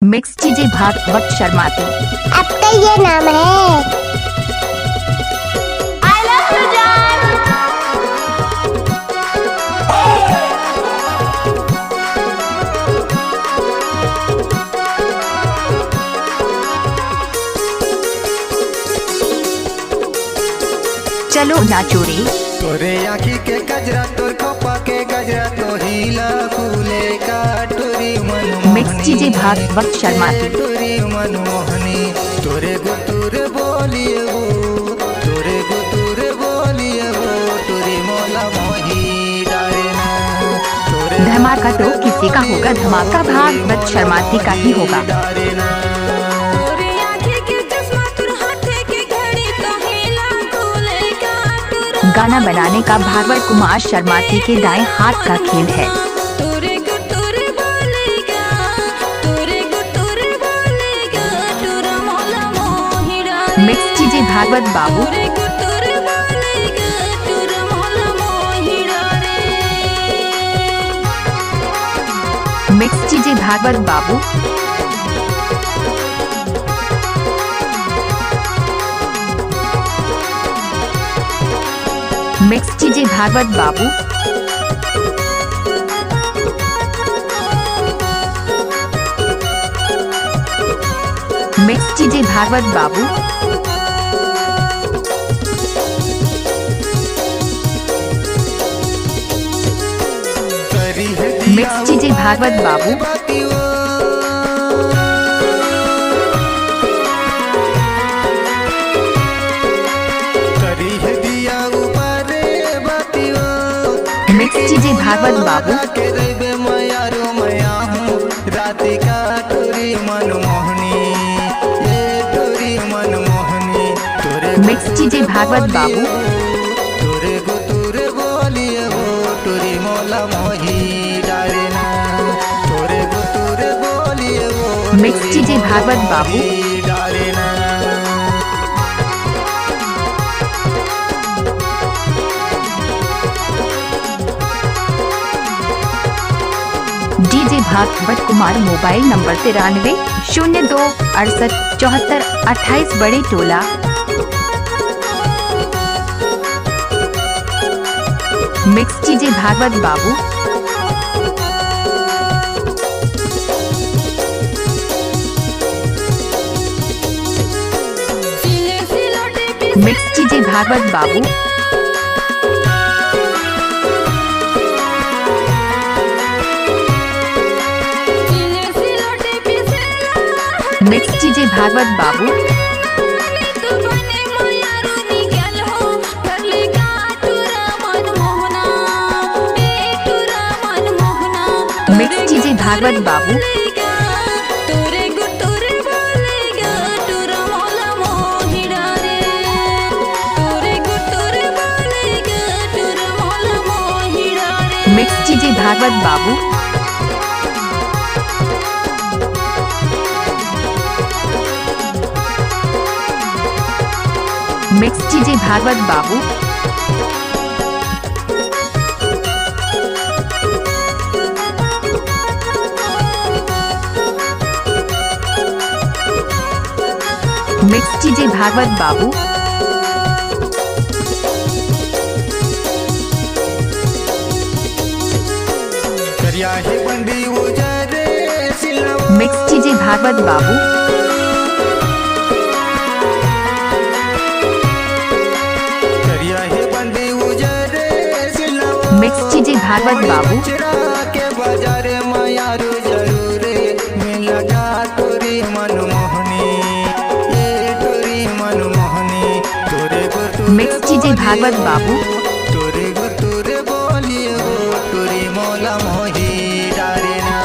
Mix चीजें भागवत शर्माती। आपका ये नाम है? I love you, जान। चलो नाचो रे। तोरे आँखी के गजरा तोर खोपा के गजरा तो हीला फूले का टोरी मनमोहनी। मिक्स चीजें भागवत शर्माती। टोरी मनमोहनी तोरे गुतुर बोलिए वो, तोरे गुतुर बोलिए वो, टोरी मोला मोही डारे ना। तोरे धमाका तो किसी का होगा, धमाका भागवत शर्माती का ही होगा। डारे ना। तोरे आँखें के चश्मा तोर हाथे के घड़ी तो हीला फूले का टोरा। गाना बनाने का भागवत कुमार शर्माती के दाएं हाथ का खेल है। तोरे गुतुर बोलेगा, तोरे गुतुर बोलेगा, टोरा मोला मोही डारे। मिक्स चीजें भागवत बाबू। तोरे गुतुर बोलेगा, टोरा मोला मोही डारे। मिक्स चीजें भागवत बाबू। मिक्स चीजें भागवत बाबू। मिक्स चीजें भागवत बाबू। करी है दिया मिक्स चीजें भागवत बाबू। बाती वो। करी है दिया ऊपर बाती वो। मिक्स चीजें भागवत बाबू। के रेबे मयारो मया हूँ राती का टोरी मनमोहनी, ये टोरी मनमोहनी तोरे मिक्स चीजें भागवत बाबू। तोरे गुतुरे बोलिए वो, टोरी मोला मोही डारे ना। तोरे गुतुरे बोलिए वो, मिक्स टोरी चीजें मोला भागवत बाबू। मोही डारे ना। DJ Bhagwat Kumar mobile number 9302687428 बड़े टोला। मिक्स चीजें भागवत बाबू। सिले सिलोटे पे मिक्स चीजें भागवत बाबू। सिले सिलोटे पे सेला मिक्स चीजें भागवत बाबू। तो बने मोयारो निकल हो कर ले का टोरा मनमोहना, ए टोरा मनमोहना। मिक्स चीजें भागवत बाबू। तोरे गुतुर बोलेगा, टोरा मोला मोही डारे। तोरे गुतुर बोलेगा, टोरा मोला मोही डारे। मिक्स चीजें भागवत बाबू। मिक्स चीजें भागवत बाबू। मिक्स चीजें भागवत बाबू। करिया है बंदी उजरे सिलावा। मिक्स चीजें भागवत बाबू। करिया है बंदी उजरे सिलावा। मिक्स चीजें भागवत बाबू। चिरा के बाजारे मायारू जरूरे मिला का टोरी मनमोहनी, ये टोरी मनमोहनी तोरे गुतुरे मिक्स चीजें भागवत बाबू। तोरे गुतुरे बोलिए वो, टोरी मोला मोही डारे ना।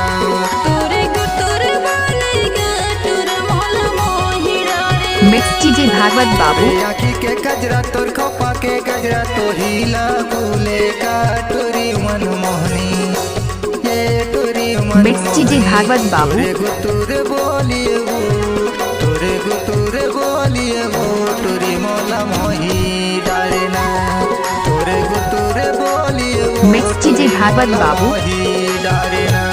तोरे गुतुर बोलेगा, टोरा मोला मोही डारे। मिक्स चीजें भागवत बाबू। तोरे आँखी के गजरा तोर खोपा के गजरा तो हीला फूले का टोरी मनमोहनी, ये टोरी मनमोहनी मिक्स चीजें भागवत बाबू। तोरे गुतुरे बोलिए वो, तोरे गुतुरे बोलिए वो, टोरी मोला मोही डारे ना। तोरे गुतुरे बोलिए वो, मिक्स चीजें भागवत बाबू। मोही डारे ना।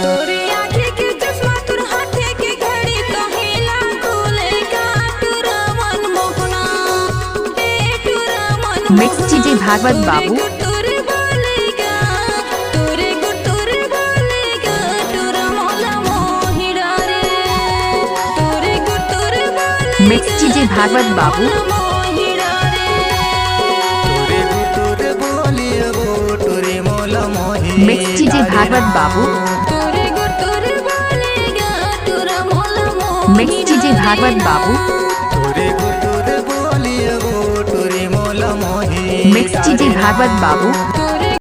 तोरे आँखें के चश्मा तोर हाथे मिक्स कीजिए भागवत बाबू। गुटुर बोलेगा तोरे गुटुर बोलेगा टुरा मोला मोहि डारे तोरे गुटुर बोलेगा मिक्स कीजिए भागवत बाबू। मोहि डारे तोरे गुटुर बोलिए वो टोरे मोला मोही मिक्स कीजिए भागवत बाबू। तोरे गुटुर बोलेगा टुरा मोला मोहि मिक्स कीजिए भागवत बाबू। तोरे गुटुर बोलिए वो टोरे मोला मोही मिक्स कीजिए भागवत बाबू।